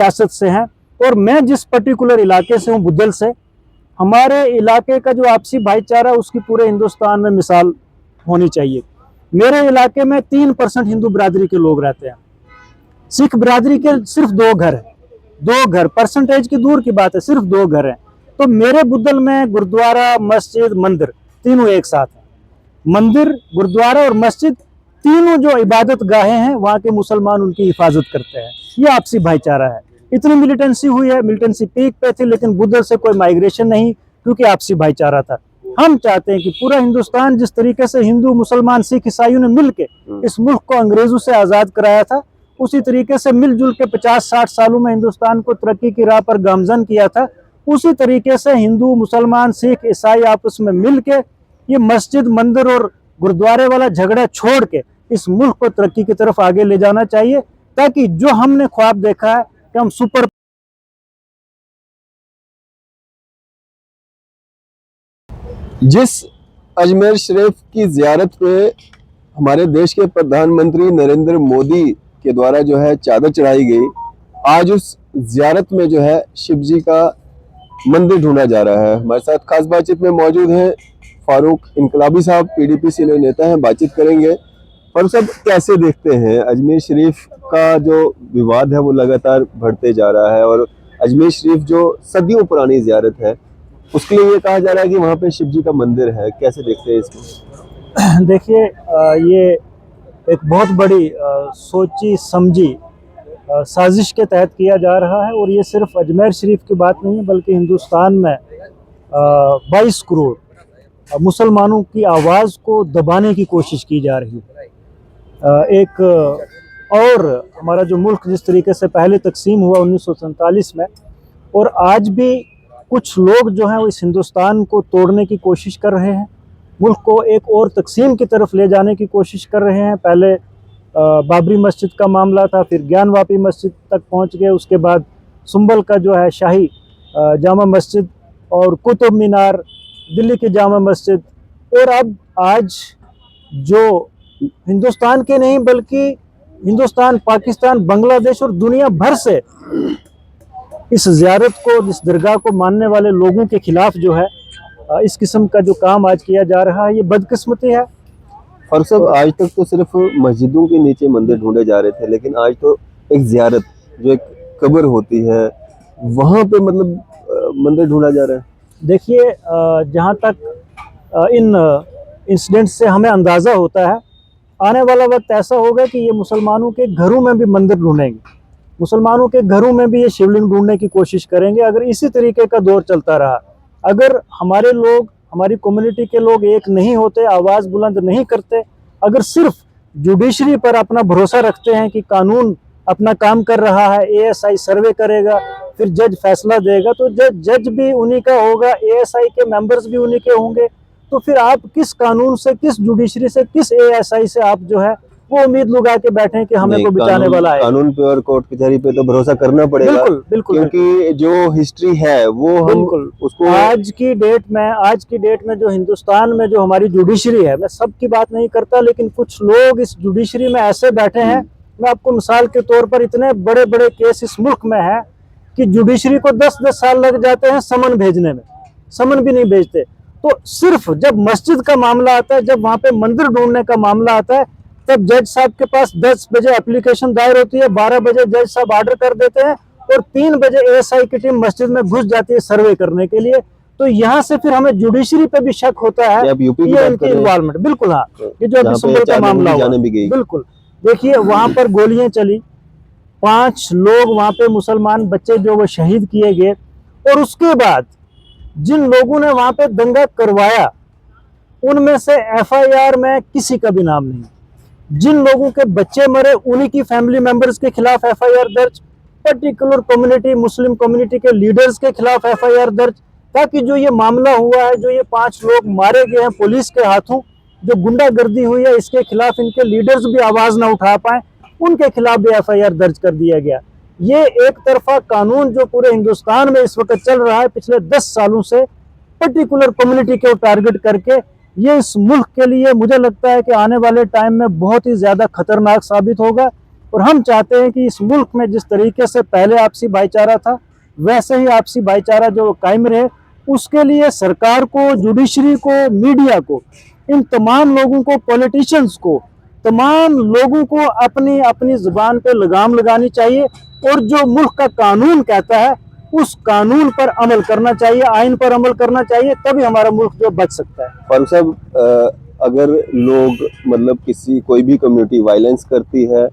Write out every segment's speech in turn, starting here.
सियासत से हैं, और मैं जिस पर्टिकुलर इलाके से हूँ, बुद्धल से, हमारे इलाके का जो आपसी भाईचारा उसकी पूरे हिंदुस्तान में मिसाल होनी चाहिए। मेरे इलाके में 3% हिंदू बिरादरी के लोग रहते हैं। सिख बिरादरी के सिर्फ 2 घर हैं, 2 घर, परसेंटेज की दूर की बात है, सिर्फ 2 घर हैं। तो मेरे बुद्धल में गुरुद्वारा, मस्जिद, मंदिर तीनों एक साथ हैं। मंदिर, गुरुद्वारा और मस्जिद तीनों जो इबादत गाहें हैं, वहाँ के मुसलमान उनकी हिफाजत करते हैं। ये आपसी भाईचारा है। इतनी मिलिटेंसी हुई है, मिलिटेंसी पीक पे थी, लेकिन बुद्धल से कोई माइग्रेशन नहीं, क्योंकि आपसी भाईचारा था। हम चाहते हैं कि पूरा हिंदुस्तान, जिस तरीके से हिंदू, मुसलमान, सिख, ईसाइयों ने मिलकर इस मुल्क को अंग्रेजों से आजाद कराया था, उसी तरीके से मिलजुल के 50-60 सालों में हिंदुस्तान को तरक्की की राह पर गामजन किया था। उसी तरीके से हिंदू, मुसलमान, सिख, ईसाई आपस में मिलके ये मस्जिद, मंदिर और गुरुद्वारे वाला झगड़ा छोड़ के इस मुल्क को तरक्की की तरफ आगे ले जाना चाहिए, ताकि जो हमने ख्वाब देखा है कि हम सुपर जिस अजमेर शरीफ की ज़ियारत पे हमारे देश के प्रधानमंत्री नरेंद्र मोदी के द्वारा जो है चादर चढ़ाई गई, आज उस ज़ियारत में जो है शिव जी का मंदिर ढूंढा जा रहा है। हमारे साथ खास बातचीत में मौजूद हैं फारूक इनकलाबी साहब, पीडीपी सीनियर नेता हैं। बातचीत करेंगे। पर सब कैसे देखते हैं अजमेर शरीफ का जो विवाद है वो लगातार बढ़ते जा रहा है, और अजमेर शरीफ जो सदियों पुरानी ज़ियारत है उसके लिए ये कहा जा रहा है कि वहाँ पे शिव जी का मंदिर है, कैसे देखते हैं इसको? देखिए, ये एक बहुत बड़ी सोची समझी साजिश के तहत किया जा रहा है, और ये सिर्फ अजमेर शरीफ की बात नहीं है, बल्कि हिंदुस्तान में 22 करोड़ मुसलमानों की आवाज़ को दबाने की कोशिश की जा रही है। एक और हमारा जो मुल्क जिस तरीके से पहले तकसीम हुआ 1947 में, और आज भी कुछ लोग जो हैं वो इस हिंदुस्तान को तोड़ने की कोशिश कर रहे हैं, मुल्क को एक और तकसीम की तरफ ले जाने की कोशिश कर रहे हैं। पहले बाबरी मस्जिद का मामला था, फिर ज्ञानवापी मस्जिद तक पहुंच गए, उसके बाद सुंबल का जो है शाही जामा मस्जिद, और कुतुब मीनार, दिल्ली की जामा मस्जिद, और अब आज जो हिंदुस्तान के नहीं बल्कि हिंदुस्तान, पाकिस्तान, बांग्लादेश और दुनिया भर से इस ज़ियारत को, इस दरगाह को मानने वाले लोगों के खिलाफ जो है इस किस्म का जो काम आज किया जा रहा है, ये बदकिस्मती है। और सब आज तक तो सिर्फ मस्जिदों के नीचे मंदिर ढूंढे जा रहे थे, लेकिन आज तो एक ज़ियारत जो एक कब्र होती है वहाँ पे मतलब मंदिर ढूंढा जा रहा है। देखिए, जहाँ तक इन इंसिडेंट से हमें अंदाज़ा होता है, आने वाला वक्त ऐसा होगा कि ये मुसलमानों के घरों में भी मंदिर ढूंढेंगे, मुसलमानों के घरों में भी ये शिवलिंग ढूंढने की कोशिश करेंगे, अगर इसी तरीके का दौर चलता रहा। अगर हमारे लोग, हमारी कम्युनिटी के लोग एक नहीं होते, आवाज़ बुलंद नहीं करते, अगर सिर्फ जुडिशरी पर अपना भरोसा रखते हैं कि कानून अपना काम कर रहा है, एएसआई सर्वे करेगा, फिर जज फैसला देगा, तो जज भी उन्हीं का होगा, एएसआई के मेंबर्स भी उन्हीं के होंगे, तो फिर आप किस कानून से, किस जुडिशरी से, किस एएसआई से आप जो है वो उम्मीद लगा के बैठे कि हमें को बचाने वाला है? कानून पे और कोर्ट कचहरी पे तो भरोसा करना पड़ेगा। बिल्कुल बिल्कुल, क्योंकि जो हिस्ट्री है वो हम बिल्कुल उसको आज की डेट में जो हिंदुस्तान में जो हमारी जुडिशरी है, मैं सबकी बात नहीं करता, लेकिन कुछ लोग इस जुडिशरी में ऐसे बैठे हैं, मैं आपको मिसाल के तौर पर, इतने बड़े बड़े केस इस मुल्क में है कि जुडिशरी को 10-10 साल लग जाते हैं समन भेजने में, समन भी नहीं भेजते। तो सिर्फ जब मस्जिद का मामला आता है, जब वहाँ पे मंदिर ढूंढने का मामला आता है, तब जज साहब के पास 10 बजे एप्लीकेशन दायर होती है, 12 बजे जज साहब ऑर्डर कर देते हैं, और 3 बजे एएसआई की टीम मस्जिद में घुस जाती है सर्वे करने के लिए। तो यहाँ से फिर हमें जुडिशरी पे भी शक होता है, ये इनकी इन्वॉल्वमेंट। बिल्कुल, हाँ, ये जो अभी सुंबल का मामला हुआ, बिल्कुल। देखिए, वहाँ पर गोलियां चली, 5 लोग वहाँ पे मुसलमान बच्चे जो वो शहीद किए गए, और उसके बाद जिन लोगों ने वहाँ पे दंगा करवाया उनमें से एफआईआर में किसी का भी नाम नहीं। जिन लोगों के बच्चे मरे उन्हीं की फैमिली मेंबर्स के खिलाफ एफआईआर दर्ज, पर्टिकुलर कम्युनिटी, मुस्लिम कम्युनिटी के लीडर्स के खिलाफ एफआईआर दर्ज, ताकि जो ये मामला हुआ है, जो ये 5 लोग मारे गए हैं पुलिस के हाथों, जो गुंडागर्दी हुई है, इसके खिलाफ इनके लीडर्स भी आवाज ना उठा पाए, उनके खिलाफ भी एफआईआर दर्ज कर दिया गया। ये एक तरफा कानून जो पूरे हिंदुस्तान में इस वक्त चल रहा है पिछले 10 सालों से, पर्टिकुलर कम्युनिटी को टारगेट करके, ये इस मुल्क के लिए मुझे लगता है कि आने वाले टाइम में बहुत ही ज्यादा खतरनाक साबित होगा। और हम चाहते हैं कि इस मुल्क में जिस तरीके से पहले आपसी भाईचारा था वैसे ही आपसी भाईचारा जो कायम रहे, उसके लिए सरकार को, जुडिशरी को, मीडिया को, इन तमाम लोगों को, पॉलिटिशियंस को, तमाम लोगों को अपनी अपनी जुबान पे लगाम लगानी चाहिए और जो मुल्क का कानून कहता है उस कानून पर अमल करना चाहिए, आइन पर अमल करना चाहिए, तभी हमारा मुल्क जो बच सकता है। फारूक साहब, अगर लोग मतलब कोई भी कम्युनिटी वायलेंस करती है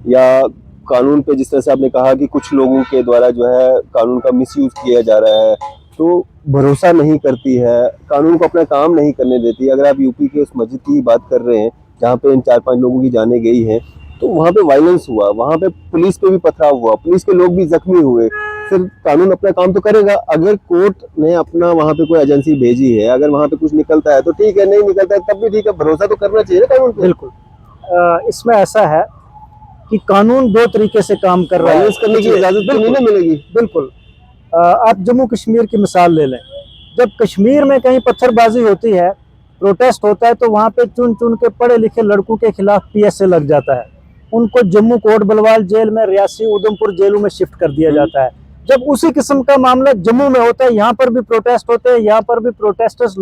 या कानून पे, जिस तरह से आपने कहा कि कुछ लोगों के द्वारा जो है कानून का मिसयूज किया जा रहा है, तो भरोसा नहीं करती है, कानून को अपना काम नहीं करने देती। अगर आप यूपी के उस मस्जिद की बात कर रहे हैं जहाँ पे इन 4-5 लोगों की जानें गई हैं, तो वहाँ पे वायलेंस हुआ, वहाँ पे पुलिस पे भी पथराव हुआ, पुलिस के लोग भी जख्मी हुए। फिर कानून अपना काम तो करेगा। अगर कोर्ट ने अपना वहाँ पे कोई एजेंसी भेजी है, अगर वहाँ पे कुछ निकलता है तो ठीक है, नहीं निकलता है तब भी ठीक है, भरोसा तो करना चाहिए ना कानून पे। बिल्कुल। इसमें ऐसा है कि कानून दो तरीके से काम कर रहा है। वायलेंस करने की इजाजत तो नहीं ना मिलेगी। बिल्कुल। आप जम्मू कश्मीर की मिसाल ले लें, जब कश्मीर में कहीं पत्थरबाजी होती है, प्रोटेस्ट होता है, तो वहाँ पे चुन चुन के पढ़े लिखे लड़कों के खिलाफ PSA लग जाता है, उनको जम्मू कोट बलवाल जेल में, रियासी उधमपुर जेलों में शिफ्ट कर दिया जाता है। जब उसी किस्म का मामला जम्मू में होता है, यहाँ पर भी प्रोटेस्ट होते हैं, यहाँ पर भी प्रोटेस्टर्स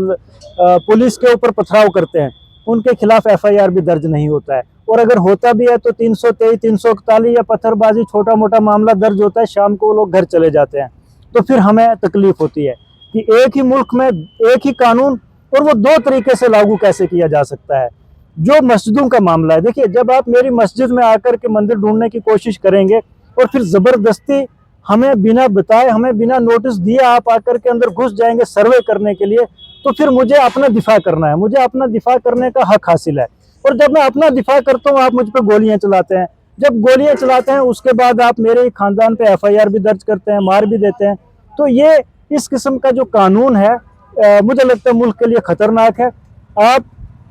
पुलिस के ऊपर पथराव करते हैं, उनके खिलाफ FIR भी दर्ज नहीं होता है, और अगर होता भी है तो 323, 341 या पत्थरबाजी छोटा मोटा मामला दर्ज होता है, शाम को वो लोग घर चले जाते हैं। तो फिर हमें तकलीफ होती है कि एक ही मुल्क में एक ही कानून, और वो दो तरीके से लागू कैसे किया जा सकता है। जो मस्जिदों का मामला है, देखिए, जब आप मेरी मस्जिद में आकर के मंदिर ढूंढने की कोशिश करेंगे और फिर जबरदस्ती हमें बिना बताए, हमें बिना नोटिस दिए आप आकर के अंदर घुस जाएंगे सर्वे करने के लिए, तो फिर मुझे अपना दिफा करना है, मुझे अपना दिफा करने का हक हासिल है। और जब मैं अपना दिफा करता हूँ, आप मुझ पर गोलियां चलाते हैं। जब गोलियां चलाते हैं उसके बाद आप मेरे खानदान पे FIR भी दर्ज करते हैं, मार भी देते हैं। तो ये इस किस्म का जो कानून है, मुझे लगता है मुल्क के लिए खतरनाक है। आप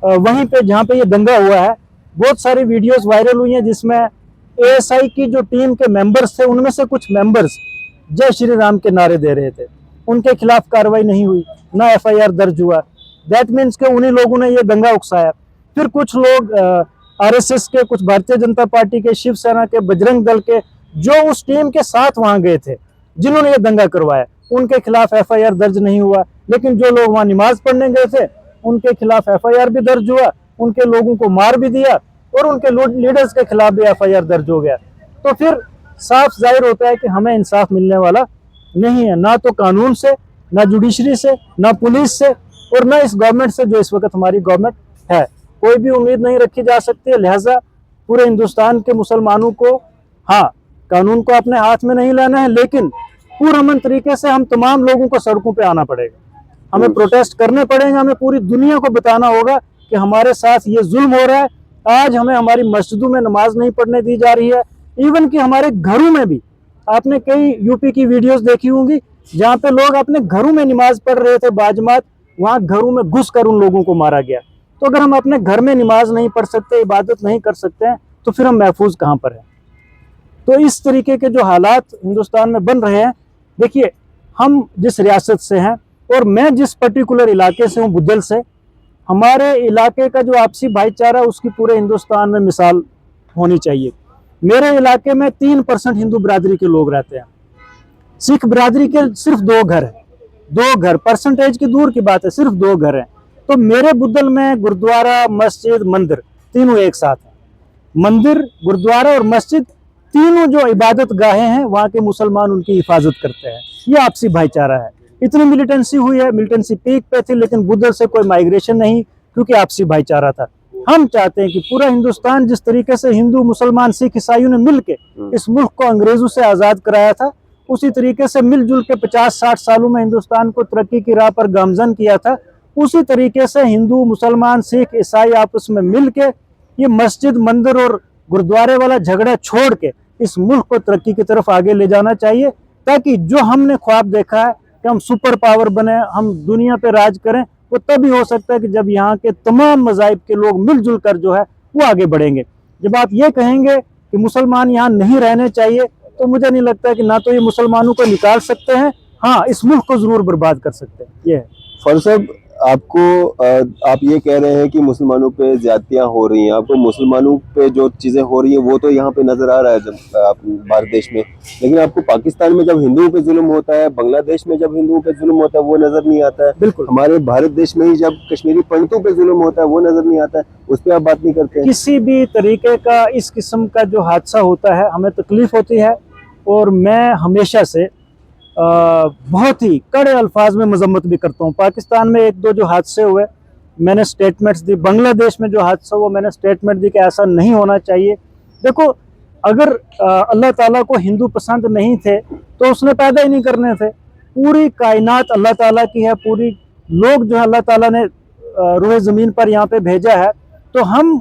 वहीं पे जहाँ पे ये दंगा हुआ है, बहुत सारी वीडियोस वायरल हुई हैं जिसमें ASI की जो टीम के मेंबर्स थे, उनमें से कुछ मेंबर्स जय श्री राम के नारे दे रहे थे, उनके खिलाफ कार्रवाई नहीं हुई, ना FIR दर्ज हुआ। दैट मीन्स के उन्हीं लोगों ने ये दंगा उकसाया। फिर कुछ लोग RSS के, कुछ भारतीय जनता पार्टी के, शिवसेना के, बजरंग दल के, जो उस टीम के साथ वहां गए थे, जिन्होंने ये दंगा करवाया, उनके खिलाफ FIR दर्ज नहीं हुआ। लेकिन जो लोग वहां नमाज पढ़ने गए थे, उनके खिलाफ FIR भी दर्ज हुआ, उनके लोगों को मार भी दिया, और उनके लीडर्स के खिलाफ भी FIR दर्ज हो गया। तो फिर साफ जाहिर होता है कि हमें इंसाफ मिलने वाला नहीं है, ना तो कानून से, ना जुडिशरी से, ना पुलिस से, और ना इस गवर्नमेंट से जो इस वक्त हमारी गवर्नमेंट है। कोई भी उम्मीद नहीं रखी जा सकती है। लिहाजा पूरे हिंदुस्तान के मुसलमानों को, हाँ, कानून को अपने हाथ में नहीं लेना है, लेकिन पुरअमन तरीके से हम तमाम लोगों को सड़कों पे आना पड़ेगा, हमें प्रोटेस्ट करने पड़ेंगे, हमें पूरी दुनिया को बताना होगा कि हमारे साथ ये जुल्म हो रहा है। आज हमें हमारी मस्जिदों में नमाज नहीं पढ़ने दी जा रही है, इवन कि हमारे घरों में भी। आपने कई यूपी की वीडियोस देखी होंगी जहाँ पे लोग अपने घरों में नमाज पढ़ रहे थे बाजमात, वहाँ घरों में घुसकर उन लोगों को मारा गया। तो अगर हम अपने घर में नमाज नहीं पढ़ सकते, इबादत नहीं कर सकते हैं, तो फिर हम महफूज कहाँ पर हैं। तो इस तरीके के जो हालात हिंदुस्तान में बन रहे हैं, देखिए, हम जिस रियासत से हैं और मैं जिस पर्टिकुलर इलाके से हूँ, बुद्धल से, हमारे इलाके का जो आपसी भाईचारा, उसकी पूरे हिंदुस्तान में मिसाल होनी चाहिए। मेरे इलाके में 3% हिंदू बिरादरी के लोग रहते हैं, सिख बिरादरी के सिर्फ 2 घर हैं, 2 घर, परसेंटेज की दूर की बात है, सिर्फ 2 घर हैं। तो मेरे बुद्धल में गुरुद्वारा, मस्जिद, मंदिर तीनों एक साथ हैं। मंदिर, गुरुद्वारा और मस्जिद तीनों जो इबादत गाहें हैं, वहाँ के मुसलमान उनकी हिफाजत करते हैं। ये आपसी भाईचारा है। इतनी मिलिटेंसी हुई है, मिलिटेंसी पीक पे थी, लेकिन बुद्धल से कोई माइग्रेशन नहीं, क्योंकि आपसी भाईचारा था। हम चाहते हैं कि पूरा हिंदुस्तान, जिस तरीके से हिंदू, मुसलमान, सिख, ईसाइयों ने मिलकर इस मुल्क को अंग्रेजों से आज़ाद कराया था, उसी तरीके से मिलजुल के 50-60 सालों में हिंदुस्तान को तरक्की की राह पर गामजन किया था। उसी तरीके से हिंदू, मुसलमान, सिख, ईसाई आपस में मिल के ये मस्जिद, मंदिर और गुरुद्वारे वाला झगड़ा छोड़ के इस मुल्क को तरक्की की तरफ आगे ले जाना चाहिए, ताकि जो हमने ख्वाब देखा है कि हम सुपर पावर बने, हम दुनिया पे राज करें, वो तभी हो सकता है कि जब यहाँ के तमाम मज़ाहिब के लोग मिलजुल कर जो है वो आगे बढ़ेंगे। जब आप ये कहेंगे कि मुसलमान यहाँ नहीं रहने चाहिए, तो मुझे नहीं लगता है कि ना तो ये मुसलमानों को निकाल सकते हैं, हाँ, इस मुल्क को जरूर बर्बाद कर सकते हैं। ये है। फारूक साहब, आपको आप ये कह रहे हैं कि मुसलमानों पे ज्यादतियां हो रही हैं, आपको मुसलमानों पे जो चीजें हो रही हैं वो तो यहाँ पे नजर आ रहा है जब आप भारत देश में, लेकिन आपको पाकिस्तान में जब हिंदुओं पे जुल्म होता है, बांग्लादेश में जब हिंदुओं पे जुल्म होता है वो नजर नहीं आता है, बिल्कुल। हमारे भारत देश में ही जब कश्मीरी पंडितों पे जुल्म होता है वो नजर नहीं आता है, उस पर आप बात नहीं करते हैं। किसी भी तरीके का इस किस्म का जो हादसा होता है हमें तकलीफ होती है, और मैं हमेशा से बहुत ही कड़े अल्फाज में मजम्मत भी करता हूँ। पाकिस्तान में एक दो जो हादसे हुए मैंने स्टेटमेंट्स दी, बांग्लादेश में जो हादसा हुआ मैंने स्टेटमेंट दी कि ऐसा नहीं होना चाहिए। देखो, अगर अल्लाह ताला को हिंदू पसंद नहीं थे तो उसने पैदा ही नहीं करने थे। पूरी कायनात अल्लाह ताला की है, पूरी लोग जो है अल्लाह ताला ने रूह ज़मीन पर यहाँ पे भेजा है, तो हम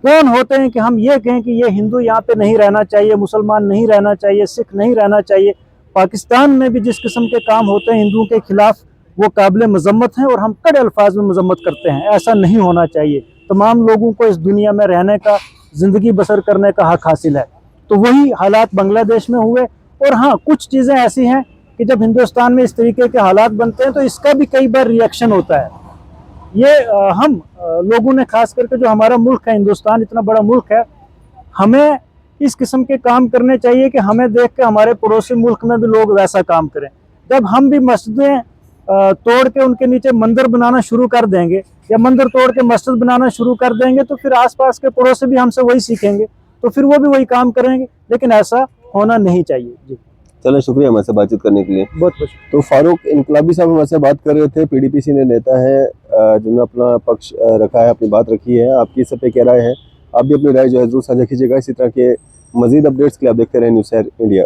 कौन होते हैं कि हम ये कहें कि ये हिंदू यहाँ पे नहीं रहना चाहिए, मुसलमान नहीं रहना चाहिए, सिख नहीं रहना चाहिए। पाकिस्तान में भी जिस किस्म के काम होते हैं हिंदुओं के खिलाफ वो काबिल मजम्मत हैं, और हम कड़े अल्फाज में मजम्मत करते हैं। ऐसा नहीं होना चाहिए। तमाम लोगों को इस दुनिया में रहने का, ज़िंदगी बसर करने का हक हासिल है। तो वही हालात बांग्लादेश में हुए। और हाँ, कुछ चीज़ें ऐसी हैं कि जब हिंदुस्तान में इस तरीके के हालात बनते हैं तो इसका भी कई बार रिएक्शन होता है। ये हम लोगों ने, खास करके जो हमारा मुल्क है हिंदुस्तान, इतना बड़ा मुल्क है, हमें इस किस्म के काम करने चाहिए कि हमें देख के हमारे पड़ोसी मुल्क में भी लोग वैसा काम करें। जब हम भी मस्जिदें तोड़ के उनके नीचे मंदिर बनाना शुरू कर देंगे, या मंदिर तोड़ के मस्जिद बनाना शुरू कर देंगे, तो फिर आसपास के पड़ोसी भी हमसे वही सीखेंगे, तो फिर वो भी वही काम करेंगे। लेकिन ऐसा होना नहीं चाहिए। जी, चलो, शुक्रिया हमारे से बातचीत करने के लिए। बहुत बहुत। तो फारूक इनकलाबी साहब हमारे से बात कर रहे थे, पीडीपी सीनियर नेता है जिन्होंने अपना पक्ष रखा है, अपनी बात रखी है। आपकी इस पे क्या राय है? आप भी अपनी राय जो है जरूर साझा कीजिएगा। इसी तरह के मजीद अपडेट्स के लिए आप देखते रहें न्यूज़ शहर इंडिया।